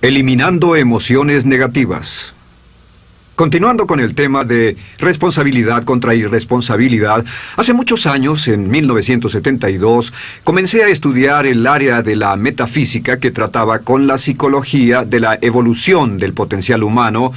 Eliminando emociones negativas. Continuando con el tema de responsabilidad contra irresponsabilidad, hace muchos años, en 1972, comencé a estudiar el área de la metafísica que trataba con la psicología de la evolución del potencial humano,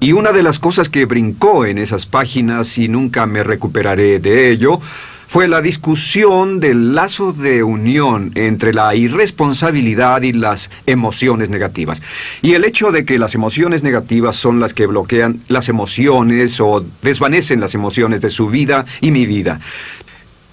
y una de las cosas que brincó en esas páginas, y nunca me recuperaré de ello, fue la discusión del lazo de unión entre la irresponsabilidad y las emociones negativas. Y el hecho de que las emociones negativas son las que bloquean las emociones o desvanecen las emociones de su vida y mi vida.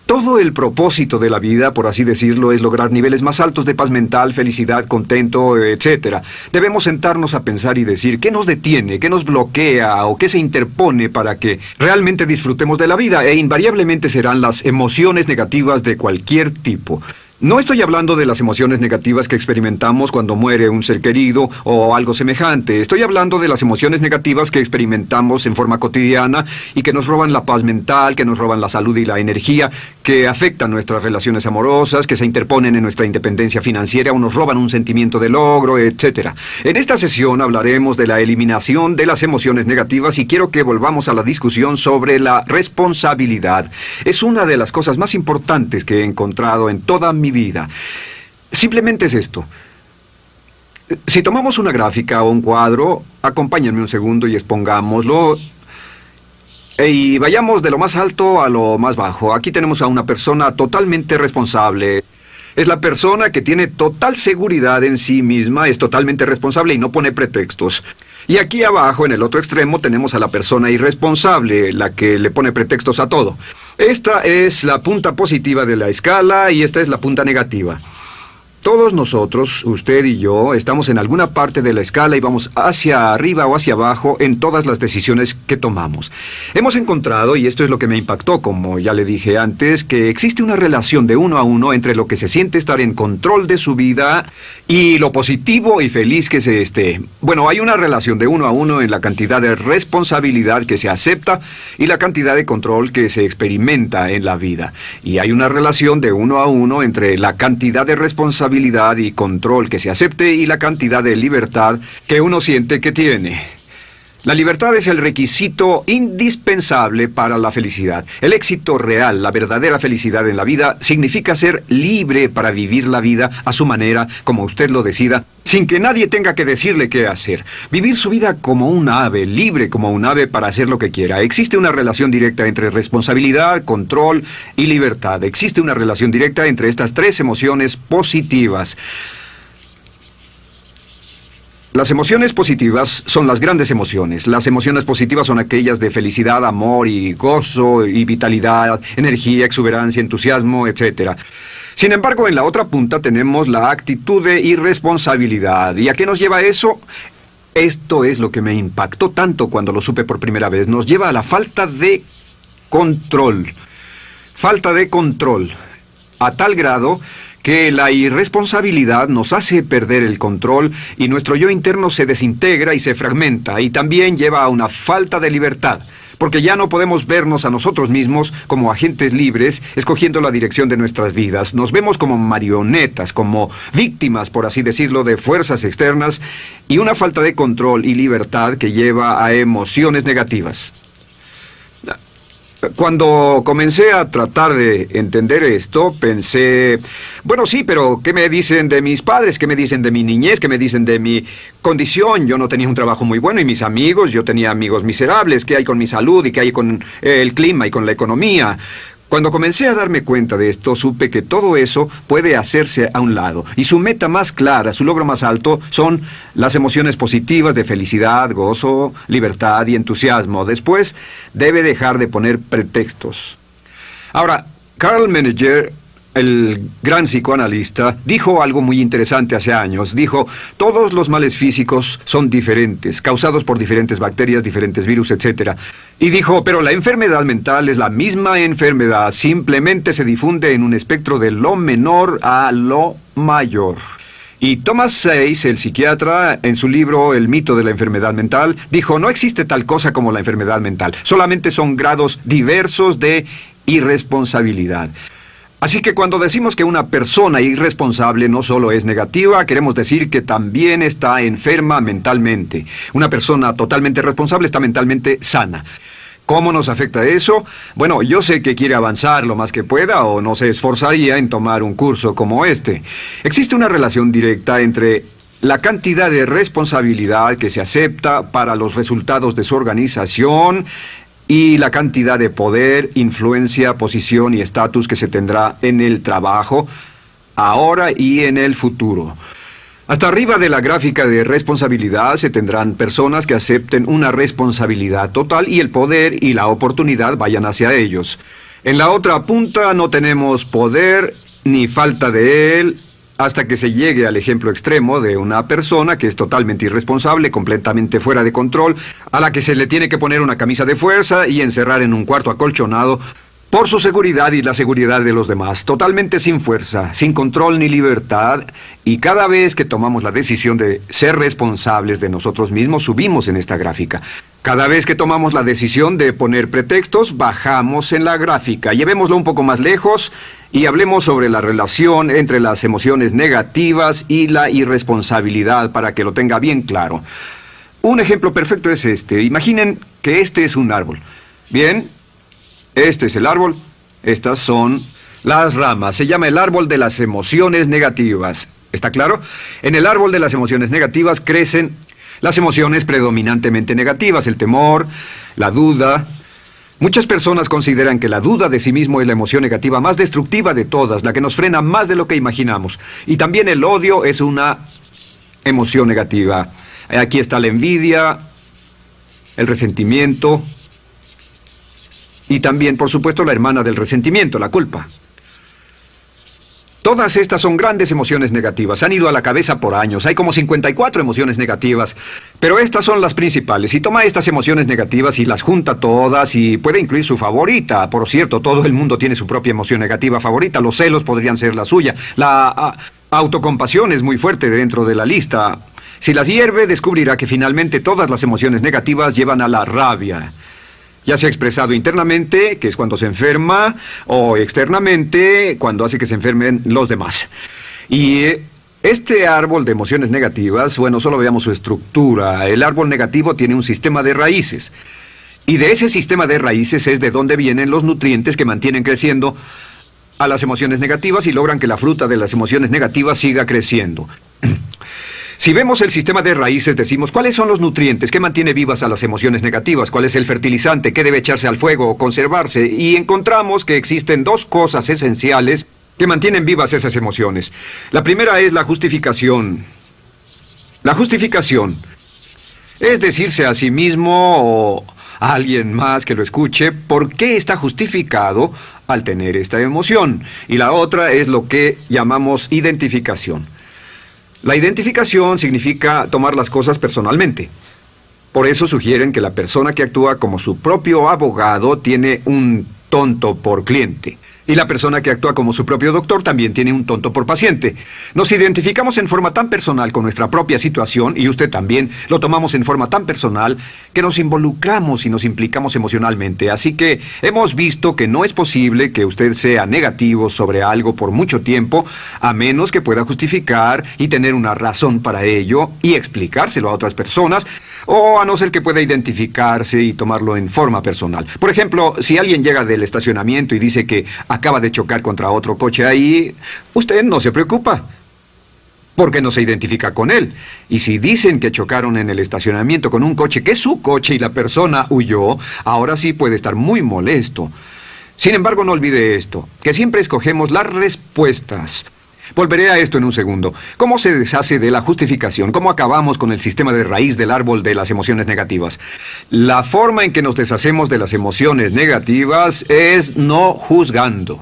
Todo el propósito de la vida, por así decirlo, es lograr niveles más altos de paz mental, felicidad, contento, etc. Debemos sentarnos a pensar y decir qué nos detiene, qué nos bloquea o qué se interpone para que realmente disfrutemos de la vida, e invariablemente serán las emociones negativas de cualquier tipo. No estoy hablando de las emociones negativas que experimentamos cuando muere un ser querido o algo semejante. Estoy hablando de las emociones negativas que experimentamos en forma cotidiana y que nos roban la paz mental, que nos roban la salud y la energía, que afectan nuestras relaciones amorosas, que se interponen en nuestra independencia financiera o nos roban un sentimiento de logro, etc. En esta sesión hablaremos de la eliminación de las emociones negativas y quiero que volvamos a la discusión sobre la responsabilidad. Es una de las cosas más importantes que he encontrado en toda mi vida. Simplemente es esto. Si tomamos una gráfica o un cuadro, acompáñenme un segundo y expongámoslo. Y vayamos de lo más alto a lo más bajo. Aquí tenemos a una persona totalmente responsable. Es la persona que tiene total seguridad en sí misma, es totalmente responsable y no pone pretextos. Y aquí abajo, en el otro extremo, tenemos a la persona irresponsable, la que le pone pretextos a todo. Esta es la punta positiva de la escala y esta es la punta negativa. Todos nosotros, usted y yo, estamos en alguna parte de la escala y vamos hacia arriba o hacia abajo en todas las decisiones que tomamos. Hemos encontrado, y esto es lo que me impactó, como ya le dije antes, que existe una relación de uno a uno entre lo que se siente estar en control de su vida y lo positivo y feliz que se esté. Bueno, hay una relación de uno a uno en la cantidad de responsabilidad que se acepta y la cantidad de control que se experimenta en la vida. Y hay una relación de uno a uno entre la cantidad de responsabilidad y control que se acepte y la cantidad de libertad que uno siente que tiene. La libertad es el requisito indispensable para la felicidad. El éxito real, la verdadera felicidad en la vida, significa ser libre para vivir la vida a su manera, como usted lo decida, sin que nadie tenga que decirle qué hacer. Vivir su vida como un ave, libre como un ave para hacer lo que quiera. Existe una relación directa entre responsabilidad, control y libertad. Existe una relación directa entre estas tres emociones positivas. Las emociones positivas son las grandes emociones. Las emociones positivas son aquellas de felicidad, amor y gozo y vitalidad, energía, exuberancia, entusiasmo, etc. Sin embargo, en la otra punta tenemos la actitud de irresponsabilidad. ¿Y a qué nos lleva eso? Esto es lo que me impactó tanto cuando lo supe por primera vez. Nos lleva a la falta de control. Falta de control. A tal grado que la irresponsabilidad nos hace perder el control y nuestro yo interno se desintegra y se fragmenta, y también lleva a una falta de libertad, porque ya no podemos vernos a nosotros mismos como agentes libres, escogiendo la dirección de nuestras vidas. Nos vemos como marionetas, como víctimas, por así decirlo, de fuerzas externas, y una falta de control y libertad que lleva a emociones negativas. Cuando comencé a tratar de entender esto, pensé, bueno, sí, pero ¿qué me dicen de mis padres? ¿Qué me dicen de mi niñez? ¿Qué me dicen de mi condición? Yo no tenía un trabajo muy bueno y mis amigos, yo tenía amigos miserables. ¿Qué hay con mi salud y qué hay con el clima y con la economía? Cuando comencé a darme cuenta de esto, supe que todo eso puede hacerse a un lado. Y su meta más clara, su logro más alto, son las emociones positivas de felicidad, gozo, libertad y entusiasmo. Después, debe dejar de poner pretextos. Ahora, Carl Menninger, el gran psicoanalista, dijo algo muy interesante hace años. Dijo, todos los males físicos son diferentes, causados por diferentes bacterias, diferentes virus, etc. Y dijo, pero la enfermedad mental es la misma enfermedad, simplemente se difunde en un espectro de lo menor a lo mayor. Y Thomas Sayce, el psiquiatra, en su libro El mito de la enfermedad mental, dijo, no existe tal cosa como la enfermedad mental, solamente son grados diversos de irresponsabilidad. Así que cuando decimos que una persona irresponsable no solo es negativa, queremos decir que también está enferma mentalmente. Una persona totalmente responsable está mentalmente sana. ¿Cómo nos afecta eso? Bueno, yo sé que quiere avanzar lo más que pueda o no se esforzaría en tomar un curso como este. Existe una relación directa entre la cantidad de responsabilidad que se acepta para los resultados de su organización y la cantidad de poder, influencia, posición y estatus que se tendrá en el trabajo, ahora y en el futuro. Hasta arriba de la gráfica de responsabilidad se tendrán personas que acepten una responsabilidad total y el poder y la oportunidad vayan hacia ellos. En la otra punta no tenemos poder ni falta de él hasta que se llegue al ejemplo extremo de una persona que es totalmente irresponsable, completamente fuera de control, a la que se le tiene que poner una camisa de fuerza y encerrar en un cuarto acolchonado por su seguridad y la seguridad de los demás, totalmente sin fuerza, sin control ni libertad, y cada vez que tomamos la decisión de ser responsables de nosotros mismos, subimos en esta gráfica. Cada vez que tomamos la decisión de poner pretextos, bajamos en la gráfica. Llevémoslo un poco más lejos y hablemos sobre la relación entre las emociones negativas y la irresponsabilidad para que lo tenga bien claro. Un ejemplo perfecto es este. Imaginen que este es un árbol. Bien. Este es el árbol, estas son las ramas. Se llama el árbol de las emociones negativas. ¿Está claro? En el árbol de las emociones negativas crecen las emociones predominantemente negativas, el temor, la duda. Muchas personas consideran que la duda de sí mismo es la emoción negativa más destructiva de todas, la que nos frena más de lo que imaginamos. Y también el odio es una emoción negativa. Aquí está la envidia, el resentimiento. Y también, por supuesto, la hermana del resentimiento, la culpa. Todas estas son grandes emociones negativas. Han ido a la cabeza por años. Hay como 54 emociones negativas. Pero estas son las principales. Si toma estas emociones negativas y las junta todas y puede incluir su favorita. Por cierto, todo el mundo tiene su propia emoción negativa favorita. Los celos podrían ser la suya. La autocompasión es muy fuerte dentro de la lista. Si las hierve, descubrirá que finalmente todas las emociones negativas llevan a la rabia. Ya sea expresado internamente, que es cuando se enferma, o externamente, cuando hace que se enfermen los demás. Y este árbol de emociones negativas, bueno, solo veamos su estructura. El árbol negativo tiene un sistema de raíces. Y de ese sistema de raíces es de donde vienen los nutrientes que mantienen creciendo a las emociones negativas y logran que la fruta de las emociones negativas siga creciendo. Si vemos el sistema de raíces, decimos, ¿cuáles son los nutrientes que mantiene vivas a las emociones negativas? ¿Cuál es el fertilizante? ¿Qué debe echarse al fuego o conservarse? Y encontramos que existen dos cosas esenciales que mantienen vivas esas emociones. La primera es la justificación. La justificación es decirse a sí mismo o a alguien más que lo escuche por qué está justificado al tener esta emoción. Y la otra es lo que llamamos identificación. La identificación significa tomar las cosas personalmente. Por eso sugieren que la persona que actúa como su propio abogado tiene un tonto por cliente. Y la persona que actúa como su propio doctor también tiene un tonto por paciente. Nos identificamos en forma tan personal con nuestra propia situación, y usted también, lo tomamos en forma tan personal, que nos involucramos y nos implicamos emocionalmente. Así que hemos visto que no es posible que usted sea negativo sobre algo por mucho tiempo, a menos que pueda justificar y tener una razón para ello, y explicárselo a otras personas, o a no ser que pueda identificarse y tomarlo en forma personal. Por ejemplo, si alguien llega del estacionamiento y dice que acaba de chocar contra otro coche ahí, usted no se preocupa, porque no se identifica con él. Y si dicen que chocaron en el estacionamiento con un coche que es su coche y la persona huyó, ahora sí puede estar muy molesto. Sin embargo, no olvide esto, que siempre escogemos las respuestas. Volveré a esto en un segundo. ¿Cómo se deshace de la justificación? ¿Cómo acabamos con el sistema de raíz del árbol de las emociones negativas? La forma en que nos deshacemos de las emociones negativas es no juzgando.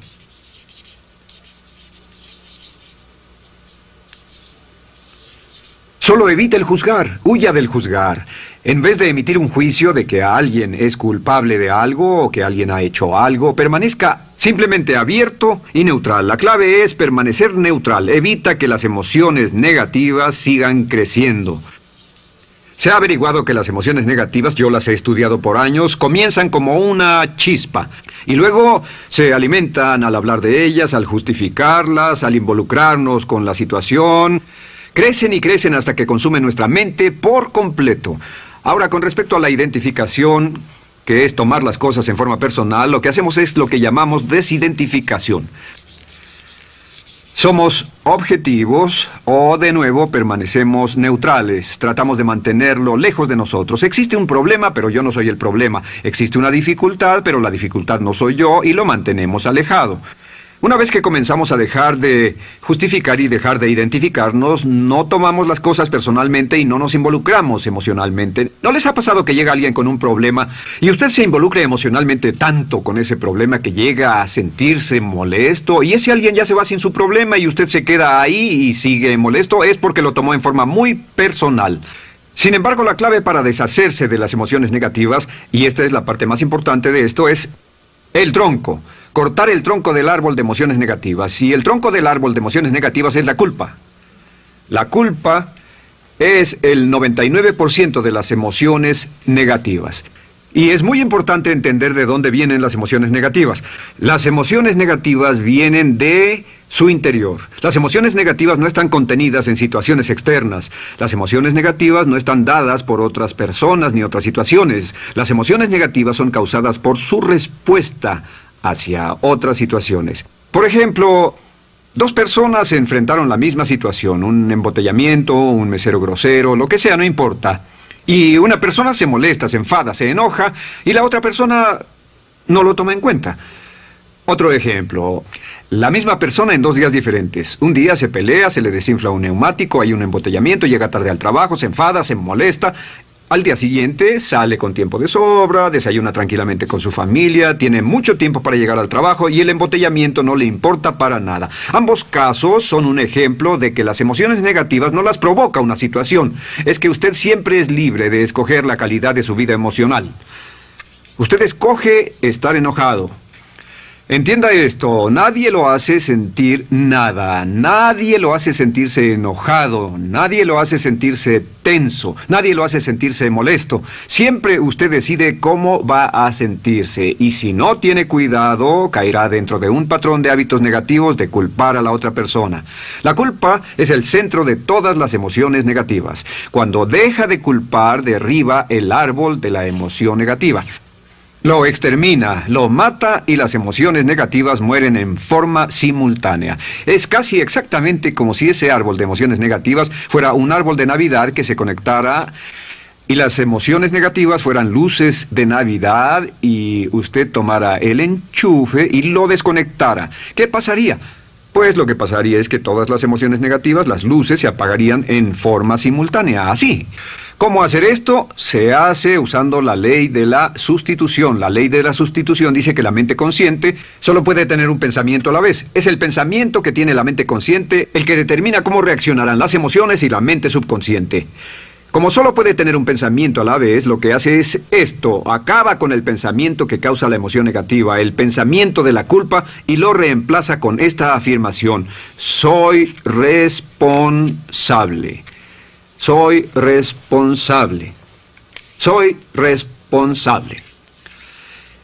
Solo evite el juzgar, huya del juzgar. En vez de emitir un juicio de que alguien es culpable de algo o que alguien ha hecho algo, permanezca simplemente abierto y neutral. La clave es permanecer neutral. Evita que las emociones negativas sigan creciendo. Se ha averiguado que las emociones negativas, yo las he estudiado por años, comienzan como una chispa y luego se alimentan al hablar de ellas, al justificarlas, al involucrarnos con la situación. Crecen y crecen hasta que consumen nuestra mente por completo. Ahora, con respecto a la identificación, que es tomar las cosas en forma personal, lo que hacemos es lo que llamamos desidentificación. Somos objetivos o, de nuevo, permanecemos neutrales. Tratamos de mantenerlo lejos de nosotros. Existe un problema, pero yo no soy el problema. Existe una dificultad, pero la dificultad no soy yo, y lo mantenemos alejado. Una vez que comenzamos a dejar de justificar y dejar de identificarnos, no tomamos las cosas personalmente y no nos involucramos emocionalmente. ¿No les ha pasado que llega alguien con un problema y usted se involucra emocionalmente tanto con ese problema que llega a sentirse molesto y ese alguien ya se va sin su problema y usted se queda ahí y sigue molesto? Es porque lo tomó en forma muy personal. Sin embargo, la clave para deshacerse de las emociones negativas, y esta es la parte más importante de esto, es el tronco. Cortar el tronco del árbol de emociones negativas. Y el tronco del árbol de emociones negativas es la culpa. La culpa es el 99% de las emociones negativas. Y es muy importante entender de dónde vienen las emociones negativas. Las emociones negativas vienen de su interior. Las emociones negativas no están contenidas en situaciones externas. Las emociones negativas no están dadas por otras personas ni otras situaciones. Las emociones negativas son causadas por su respuesta hacia otras situaciones. Por ejemplo, dos personas se enfrentaron la misma situación, un embotellamiento, un mesero grosero, lo que sea, no importa. Y una persona se molesta, se enfada, se enoja, y la otra persona no lo toma en cuenta. Otro ejemplo, la misma persona en 2 días diferentes. Un día se pelea, se le desinfla un neumático, hay un embotellamiento, llega tarde al trabajo, se enfada, se molesta. Al día siguiente sale con tiempo de sobra, desayuna tranquilamente con su familia, tiene mucho tiempo para llegar al trabajo y el embotellamiento no le importa para nada. Ambos casos son un ejemplo de que las emociones negativas no las provoca una situación. Es que usted siempre es libre de escoger la calidad de su vida emocional. Usted escoge estar enojado. Entienda esto, nadie lo hace sentir nada, nadie lo hace sentirse enojado, nadie lo hace sentirse tenso, nadie lo hace sentirse molesto. Siempre usted decide cómo va a sentirse y si no tiene cuidado, caerá dentro de un patrón de hábitos negativos de culpar a la otra persona. La culpa es el centro de todas las emociones negativas. Cuando deja de culpar, derriba el árbol de la emoción negativa. Lo extermina, lo mata y las emociones negativas mueren en forma simultánea. Es casi exactamente como si ese árbol de emociones negativas fuera un árbol de Navidad que se conectara y las emociones negativas fueran luces de Navidad y usted tomara el enchufe y lo desconectara. ¿Qué pasaría? Pues lo que pasaría es que todas las emociones negativas, las luces, se apagarían en forma simultánea, así. ¿Cómo hacer esto? Se hace usando la ley de la sustitución. La ley de la sustitución dice que la mente consciente solo puede tener un pensamiento a la vez. Es el pensamiento que tiene la mente consciente el que determina cómo reaccionarán las emociones y la mente subconsciente. Como solo puede tener un pensamiento a la vez, lo que hace es esto. Acaba con el pensamiento que causa la emoción negativa, el pensamiento de la culpa, y lo reemplaza con esta afirmación: soy responsable. Soy responsable. Soy responsable.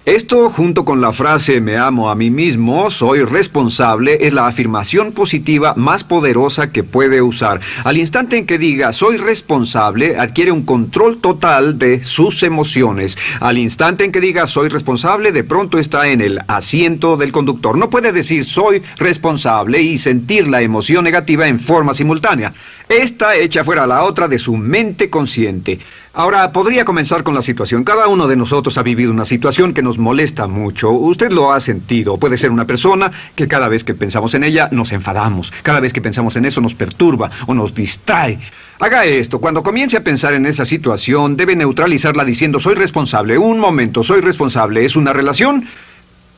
Esto, junto con la frase me amo a mí mismo, soy responsable, es la afirmación positiva más poderosa que puede usar. Al instante en que diga soy responsable, adquiere un control total de sus emociones. Al instante en que diga soy responsable, de pronto está en el asiento del conductor. No puede decir soy responsable y sentir la emoción negativa en forma simultánea. Esta echa fuera la otra de su mente consciente. Ahora, podría comenzar con la situación. Cada uno de nosotros ha vivido una situación que nos molesta mucho. Usted lo ha sentido. Puede ser una persona que cada vez que pensamos en ella nos enfadamos. Cada vez que pensamos en eso nos perturba o nos distrae. Haga esto. Cuando comience a pensar en esa situación, debe neutralizarla diciendo soy responsable. Un momento, soy responsable. ¿Es una relación?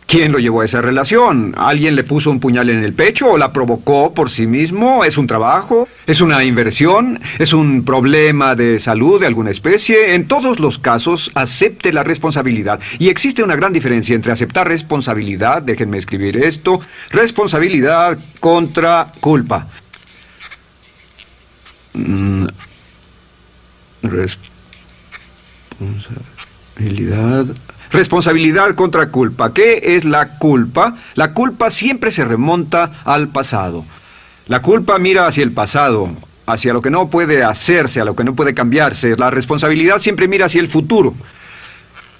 ¿Quién lo llevó a esa relación? ¿Alguien le puso un puñal en el pecho o la provocó por sí mismo? ¿Es un trabajo? ¿Es una inversión? ¿Es un problema de salud de alguna especie? En todos los casos, acepte la responsabilidad. Y existe una gran diferencia entre aceptar responsabilidad, déjenme escribir esto, responsabilidad contra culpa. Responsabilidad. Responsabilidad contra culpa. ¿Qué es la culpa? La culpa siempre se remonta al pasado. La culpa mira hacia el pasado, hacia lo que no puede hacerse, a lo que no puede cambiarse. La responsabilidad siempre mira hacia el futuro.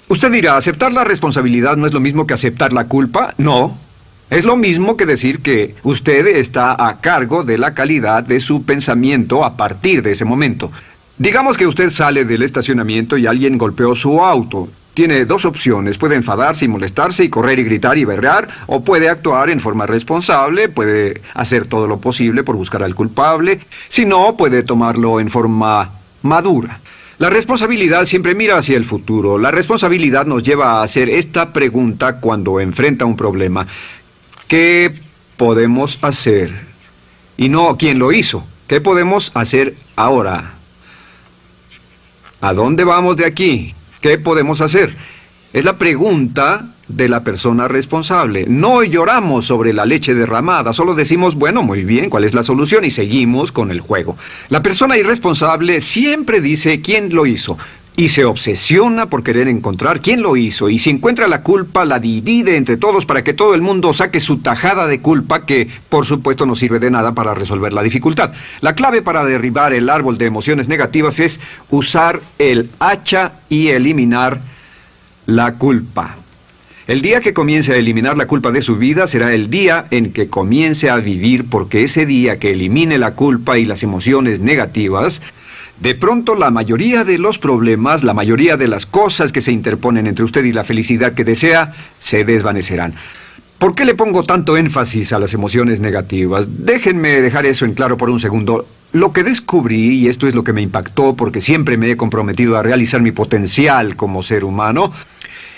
Usted dirá, ¿aceptar la responsabilidad no es lo mismo que aceptar la culpa? No. Es lo mismo que decir que usted está a cargo de la calidad de su pensamiento a partir de ese momento. Digamos que usted sale del estacionamiento y alguien golpeó su auto. Tiene dos opciones: puede enfadarse y molestarse y correr y gritar y berrear, o puede actuar en forma responsable, puede hacer todo lo posible por buscar al culpable. Si no, puede tomarlo en forma madura. La responsabilidad siempre mira hacia el futuro. La responsabilidad nos lleva a hacer esta pregunta cuando enfrenta un problema: ¿qué podemos hacer? Y no ¿quién lo hizo? ¿Qué podemos hacer ahora? ¿A dónde vamos de aquí? ¿Qué podemos hacer? Es la pregunta de la persona responsable. No lloramos sobre la leche derramada, solo decimos, bueno, muy bien, ¿cuál es la solución? Y seguimos con el juego. La persona irresponsable siempre dice quién lo hizo y se obsesiona por querer encontrar quién lo hizo, y si encuentra la culpa la divide entre todos para que todo el mundo saque su tajada de culpa, que por supuesto no sirve de nada para resolver la dificultad. La clave para derribar el árbol de emociones negativas es usar el hacha y eliminar la culpa. El día que comience a eliminar la culpa de su vida será el día en que comience a vivir, porque ese día que elimine la culpa y las emociones negativas, de pronto la mayoría de los problemas, la mayoría de las cosas que se interponen entre usted y la felicidad que desea, se desvanecerán. ¿Por qué le pongo tanto énfasis a las emociones negativas? Déjenme dejar eso en claro por un segundo. Lo que descubrí, y esto es lo que me impactó porque siempre me he comprometido a realizar mi potencial como ser humano,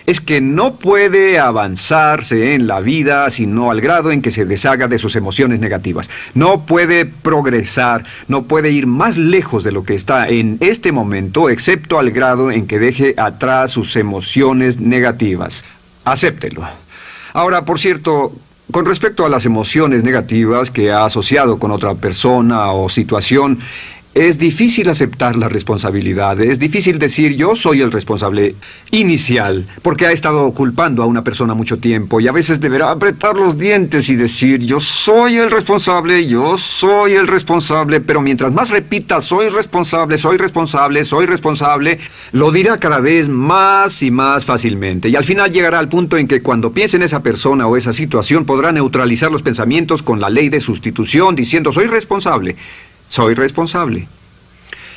es que no puede avanzarse en la vida sino al grado en que se deshaga de sus emociones negativas. No puede progresar, no puede ir más lejos de lo que está en este momento, excepto al grado en que deje atrás sus emociones negativas. Acéptelo. Ahora, por cierto, con respecto a las emociones negativas que ha asociado con otra persona o situación, es difícil aceptar la responsabilidad, es difícil decir yo soy el responsable inicial, porque ha estado culpando a una persona mucho tiempo y a veces deberá apretar los dientes y decir yo soy el responsable, pero mientras más repita soy responsable, lo dirá cada vez más y más fácilmente, y al final llegará al punto en que cuando piense en esa persona o esa situación podrá neutralizar los pensamientos con la ley de sustitución diciendo soy responsable. Soy responsable.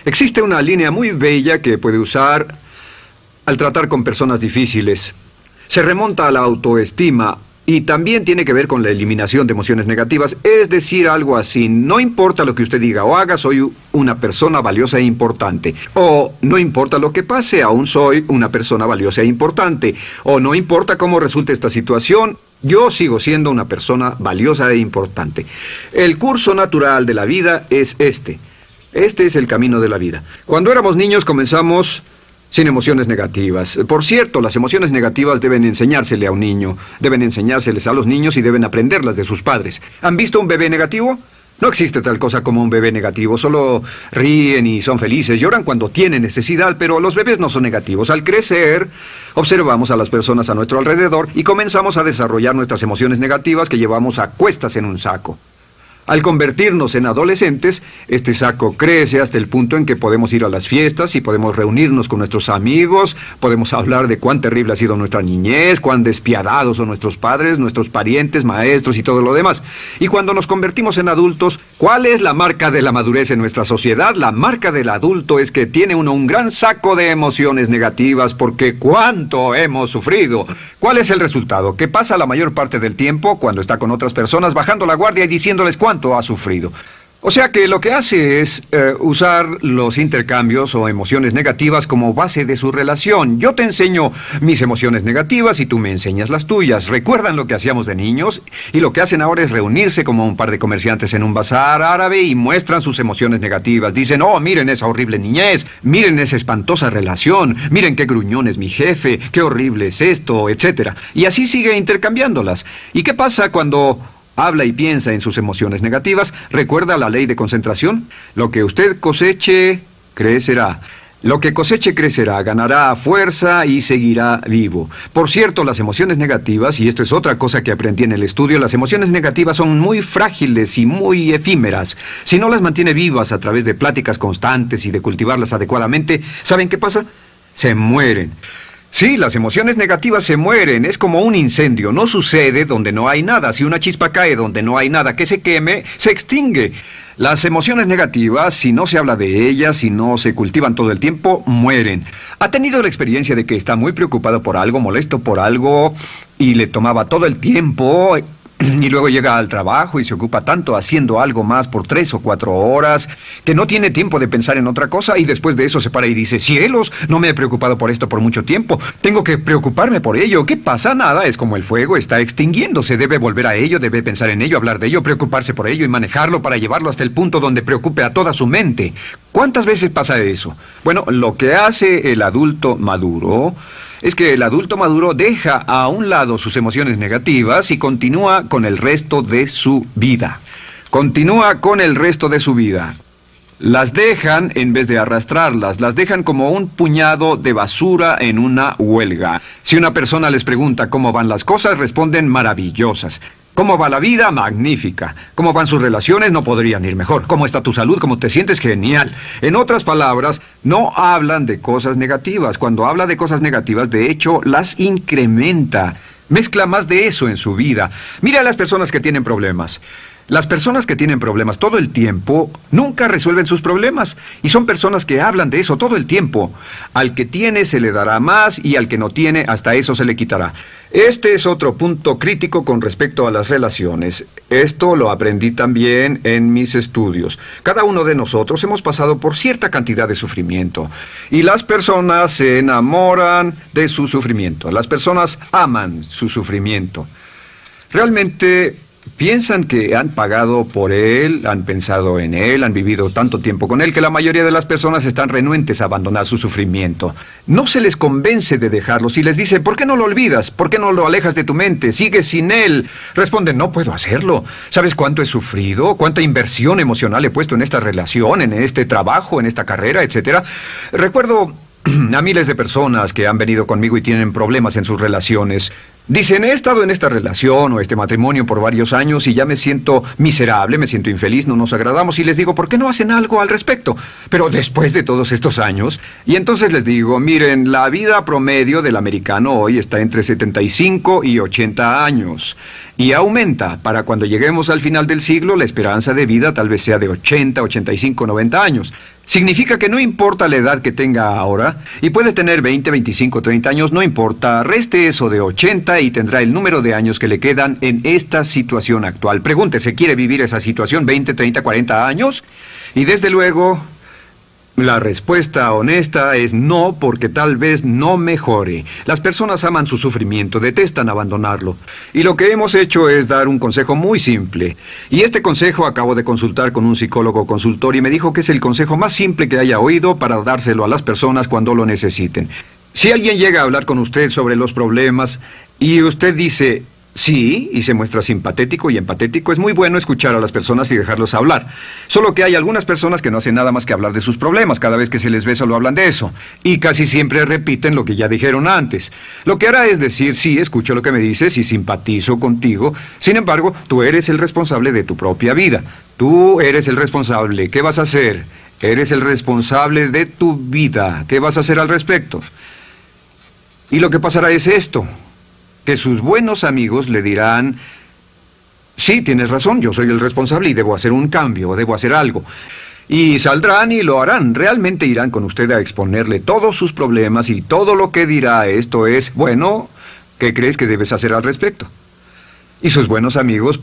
Existe una línea muy bella que puede usar al tratar con personas difíciles. Se remonta a la autoestima y también tiene que ver con la eliminación de emociones negativas. Es decir, algo así: no importa lo que usted diga o haga, soy una persona valiosa e importante. O no importa lo que pase, aún soy una persona valiosa e importante. O no importa cómo resulte esta situación, yo sigo siendo una persona valiosa e importante. El curso natural de la vida es este. Este es el camino de la vida. Cuando éramos niños comenzamos sin emociones negativas. Por cierto, las emociones negativas deben enseñársele a un niño. Deben enseñárseles a los niños y deben aprenderlas de sus padres. ¿Han visto un bebé negativo? No existe tal cosa como un bebé negativo, solo ríen y son felices, lloran cuando tienen necesidad, pero los bebés no son negativos. Al crecer, observamos a las personas a nuestro alrededor y comenzamos a desarrollar nuestras emociones negativas que llevamos a cuestas en un saco. Al convertirnos en adolescentes, este saco crece hasta el punto en que podemos ir a las fiestas y podemos reunirnos con nuestros amigos, podemos hablar de cuán terrible ha sido nuestra niñez, cuán despiadados son nuestros padres, nuestros parientes, maestros y todo lo demás. Y cuando nos convertimos en adultos, ¿cuál es la marca de la madurez en nuestra sociedad? La marca del adulto es que tiene uno un gran saco de emociones negativas, porque ¿cuánto hemos sufrido? ¿Cuál es el resultado? Que pasa la mayor parte del tiempo, cuando está con otras personas, bajando la guardia y diciéndoles cuánto ha sufrido. O sea que lo que hace es usar los intercambios o emociones negativas como base de su relación. Yo te enseño mis emociones negativas y tú me enseñas las tuyas. ¿Recuerdan lo que hacíamos de niños? Y lo que hacen ahora es reunirse como un par de comerciantes en un bazar árabe y muestran sus emociones negativas. Dicen, oh, miren esa horrible niñez, miren esa espantosa relación, miren qué gruñón es mi jefe, qué horrible es esto, etc. Y así sigue intercambiándolas. ¿Y qué pasa cuando habla y piensa en sus emociones negativas? ¿Recuerda la ley de concentración? Lo que usted coseche, crecerá. Lo que coseche crecerá, ganará fuerza y seguirá vivo. Por cierto, las emociones negativas, y esto es otra cosa que aprendí en el estudio, las emociones negativas son muy frágiles y muy efímeras. Si no las mantiene vivas a través de pláticas constantes y de cultivarlas adecuadamente, ¿saben qué pasa? Se mueren. Sí, las emociones negativas se mueren, es como un incendio, no sucede donde no hay nada. Si una chispa cae donde no hay nada que se queme, se extingue. Las emociones negativas, si no se habla de ellas, si no se cultivan todo el tiempo, mueren. ¿Ha tenido la experiencia de que está muy preocupado por algo, molesto por algo, y le tomaba todo el tiempo, y luego llega al trabajo y se ocupa tanto haciendo algo más por 3 o 4 horas, que no tiene tiempo de pensar en otra cosa, y después de eso se para y dice, cielos, no me he preocupado por esto por mucho tiempo, tengo que preocuparme por ello? ¿Qué pasa? Nada, es como el fuego, está extinguiéndose, debe volver a ello, debe pensar en ello, hablar de ello, preocuparse por ello y manejarlo para llevarlo hasta el punto donde preocupe a toda su mente. ¿Cuántas veces pasa eso? Bueno, lo que hace el adulto maduro es que el adulto maduro deja a un lado sus emociones negativas y continúa con el resto de su vida. Continúa con el resto de su vida. Las dejan en vez de arrastrarlas, las dejan como un puñado de basura en una huelga. Si una persona les pregunta cómo van las cosas, responden maravillosas. ¿Cómo va la vida? Magnífica. ¿Cómo van sus relaciones? No podrían ir mejor. ¿Cómo está tu salud? ¿Cómo te sientes? Genial. En otras palabras, no hablan de cosas negativas. Cuando habla de cosas negativas, de hecho, las incrementa. Mezcla más de eso en su vida. Mira a las personas que tienen problemas. Las personas que tienen problemas todo el tiempo nunca resuelven sus problemas, y son personas que hablan de eso todo el tiempo. Al que tiene se le dará más, y al que no tiene hasta eso se le quitará. Este es otro punto crítico con respecto a las relaciones. Esto lo aprendí también en mis estudios. Cada uno de nosotros hemos pasado por cierta cantidad de sufrimiento, y las personas se enamoran de su sufrimiento. Las personas aman su sufrimiento. Realmente piensan que han pagado por él, han pensado en él, han vivido tanto tiempo con él, que la mayoría de las personas están renuentes a abandonar su sufrimiento. No se les convence de dejarlo. Si les dice, ¿por qué no lo olvidas? ¿Por qué no lo alejas de tu mente? ¿Sigues sin él? Responden, no puedo hacerlo. ¿Sabes cuánto he sufrido? ¿Cuánta inversión emocional he puesto en esta relación, en este trabajo, en esta carrera, etcétera? Recuerdo a miles de personas que han venido conmigo y tienen problemas en sus relaciones. Dicen, he estado en esta relación o este matrimonio por varios años y ya me siento miserable, me siento infeliz, no nos agradamos, y les digo, ¿por qué no hacen algo al respecto? Pero después de todos estos años, y entonces les digo, miren, la vida promedio del americano hoy está entre 75 y 80 años. Y aumenta. Para cuando lleguemos al final del siglo, la esperanza de vida tal vez sea de 80, 85, 90 años. Significa que no importa la edad que tenga ahora, y puede tener 20, 25, 30 años, no importa, reste eso de 80 y tendrá el número de años que le quedan en esta situación actual. Pregúntese, ¿quiere vivir esa situación 20, 30, 40 años? Y desde luego, la respuesta honesta es no, porque tal vez no mejore. Las personas aman su sufrimiento, detestan abandonarlo. Y lo que hemos hecho es dar un consejo muy simple. Y este consejo acabo de consultar con un psicólogo consultor y me dijo que es el consejo más simple que haya oído para dárselo a las personas cuando lo necesiten. Si alguien llega a hablar con usted sobre los problemas y usted dice sí, y se muestra simpatético y empatético, es muy bueno escuchar a las personas y dejarlos hablar. Solo que hay algunas personas que no hacen nada más que hablar de sus problemas. Cada vez que se les ve solo hablan de eso. Y casi siempre repiten lo que ya dijeron antes. Lo que hará es decir, sí, escucho lo que me dices y simpatizo contigo. Sin embargo, tú eres el responsable de tu propia vida. Tú eres el responsable. ¿Qué vas a hacer? Eres el responsable de tu vida. ¿Qué vas a hacer al respecto? Y lo que pasará es esto, que sus buenos amigos le dirán, sí, tienes razón, yo soy el responsable y debo hacer un cambio, debo hacer algo. Y saldrán y lo harán, realmente irán con usted a exponerle todos sus problemas y todo lo que dirá esto es, bueno, ¿qué crees que debes hacer al respecto? Y sus buenos amigos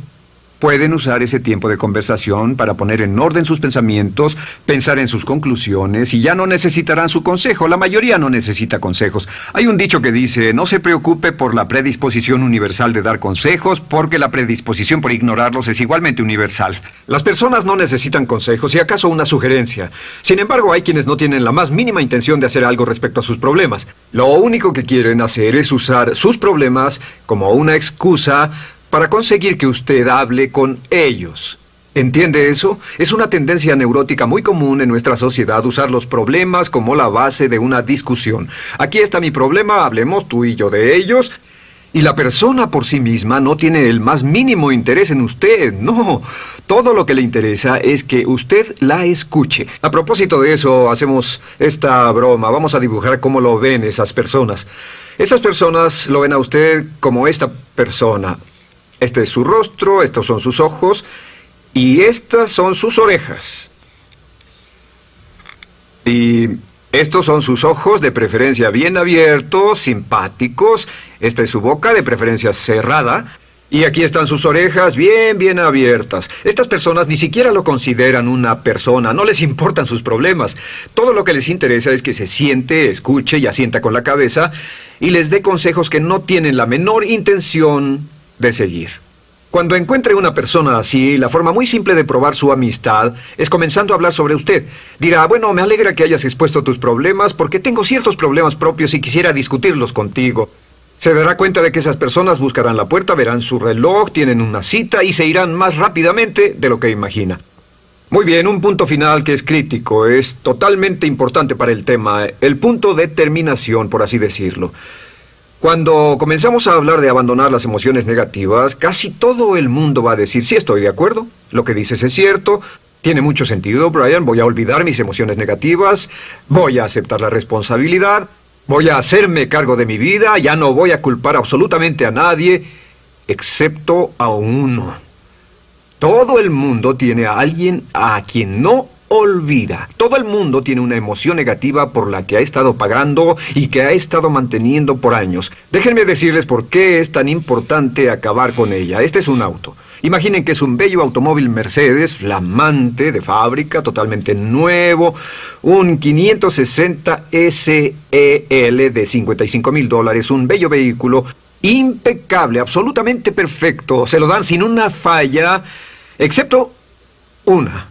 pueden usar ese tiempo de conversación para poner en orden sus pensamientos, pensar en sus conclusiones, y ya no necesitarán su consejo. La mayoría no necesita consejos. Hay un dicho que dice, no se preocupe por la predisposición universal de dar consejos, porque la predisposición por ignorarlos es igualmente universal. Las personas no necesitan consejos, si acaso una sugerencia. Sin embargo, hay quienes no tienen la más mínima intención de hacer algo respecto a sus problemas. Lo único que quieren hacer es usar sus problemas como una excusa para conseguir que usted hable con ellos. ¿Entiende eso? Es una tendencia neurótica muy común en nuestra sociedad usar los problemas como la base de una discusión. Aquí está mi problema, hablemos tú y yo de ellos. Y la persona por sí misma no tiene el más mínimo interés en usted, no. Todo lo que le interesa es que usted la escuche. A propósito de eso, hacemos esta broma. Vamos a dibujar cómo lo ven esas personas. Esas personas lo ven a usted como esta persona. Este es su rostro, estos son sus ojos y estas son sus orejas. Y estos son sus ojos, de preferencia bien abiertos, simpáticos. Esta es su boca, de preferencia cerrada. Y aquí están sus orejas bien abiertas. Estas personas ni siquiera lo consideran una persona, no les importan sus problemas. Todo lo que les interesa es que se siente, escuche y asienta con la cabeza y les dé consejos que no tienen la menor intención de seguir. Cuando encuentre una persona así, la forma muy simple de probar su amistad es comenzando a hablar sobre usted. Dirá, bueno, me alegra que hayas expuesto tus problemas porque tengo ciertos problemas propios y quisiera discutirlos contigo. Se dará cuenta de que esas personas buscarán la puerta, verán su reloj, tienen una cita y se irán más rápidamente de lo que imagina. Muy bien, un punto final que es crítico, es totalmente importante para el tema, el punto de terminación, por así decirlo. Cuando comenzamos a hablar de abandonar las emociones negativas, casi todo el mundo va a decir, sí, estoy de acuerdo, lo que dices es cierto, tiene mucho sentido, Brian, voy a olvidar mis emociones negativas, voy a aceptar la responsabilidad, voy a hacerme cargo de mi vida, ya no voy a culpar absolutamente a nadie, excepto a uno. Todo el mundo tiene a alguien a quien no olvida. Todo el mundo tiene una emoción negativa por la que ha estado pagando y que ha estado manteniendo por años. Déjenme decirles por qué es tan importante acabar con ella. Este es un auto. Imaginen que es un bello automóvil Mercedes, flamante, de fábrica, totalmente nuevo, un 560 SEL de $55,000, un bello vehículo, impecable, absolutamente perfecto. Se lo dan sin una falla, excepto una.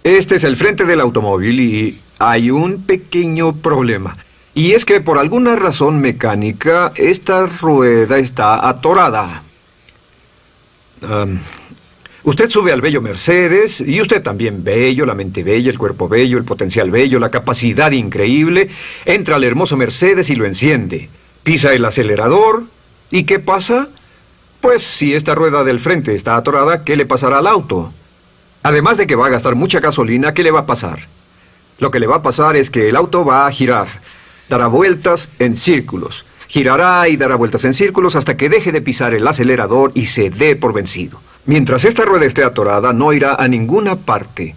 Este es el frente del automóvil y hay un pequeño problema. Y es que por alguna razón mecánica, esta rueda está atorada. Usted sube al bello Mercedes, y usted también bello, la mente bella, el cuerpo bello, el potencial bello, la capacidad increíble. Entra al hermoso Mercedes y lo enciende. Pisa el acelerador, ¿y qué pasa? Pues si esta rueda del frente está atorada, ¿qué le pasará al auto? Además de que va a gastar mucha gasolina, ¿qué le va a pasar? Lo que le va a pasar es que el auto va a girar, dará vueltas en círculos. Girará y dará vueltas en círculos hasta que deje de pisar el acelerador y se dé por vencido. Mientras esta rueda esté atorada, no irá a ninguna parte.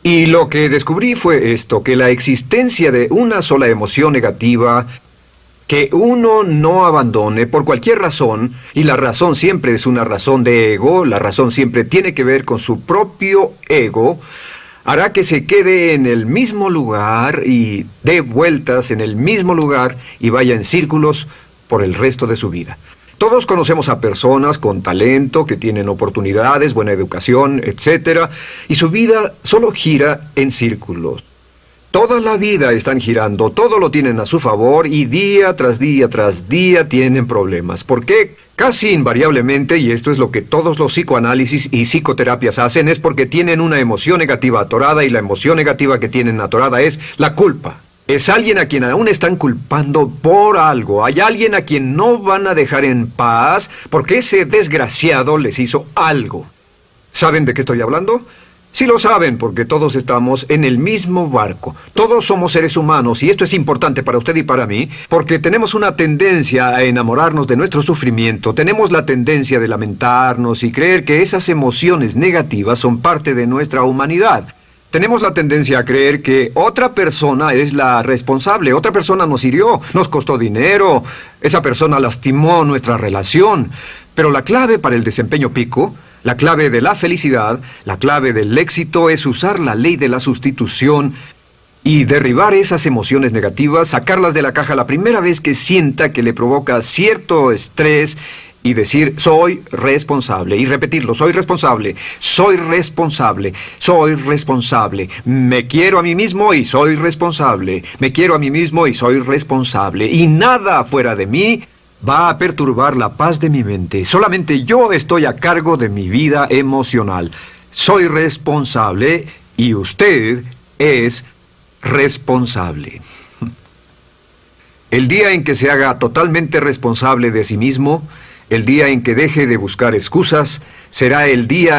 Y lo que descubrí fue esto, que la existencia de una sola emoción negativa que uno no abandone por cualquier razón, y la razón siempre es una razón de ego, la razón siempre tiene que ver con su propio ego, hará que se quede en el mismo lugar y dé vueltas en el mismo lugar y vaya en círculos por el resto de su vida. Todos conocemos a personas con talento, que tienen oportunidades, buena educación, etc., y su vida solo gira en círculos. Toda la vida están girando, todo lo tienen a su favor y día tras día tras día tienen problemas. ¿Por qué? Casi invariablemente, y esto es lo que todos los psicoanálisis y psicoterapias hacen, es porque tienen una emoción negativa atorada y la emoción negativa que tienen atorada es la culpa. Es alguien a quien aún están culpando por algo. Hay alguien a quien no van a dejar en paz porque ese desgraciado les hizo algo. ¿Saben de qué estoy hablando? Sí lo saben, porque todos estamos en el mismo barco. Todos somos seres humanos, y esto es importante para usted y para mí, porque tenemos una tendencia a enamorarnos de nuestro sufrimiento. Tenemos la tendencia de lamentarnos y creer que esas emociones negativas son parte de nuestra humanidad. Tenemos la tendencia a creer que otra persona es la responsable, otra persona nos hirió, nos costó dinero, esa persona lastimó nuestra relación. Pero la clave para el desempeño pico, la clave de la felicidad, la clave del éxito es usar la ley de la sustitución y derribar esas emociones negativas, sacarlas de la caja la primera vez que sienta que le provoca cierto estrés y decir, soy responsable, y repetirlo, soy responsable, soy responsable, soy responsable, me quiero a mí mismo y soy responsable, me quiero a mí mismo y soy responsable, y nada fuera de mí va a perturbar la paz de mi mente. Solamente yo estoy a cargo de mi vida emocional. Soy responsable y usted es responsable. El día en que se haga totalmente responsable de sí mismo, el día en que deje de buscar excusas, será el día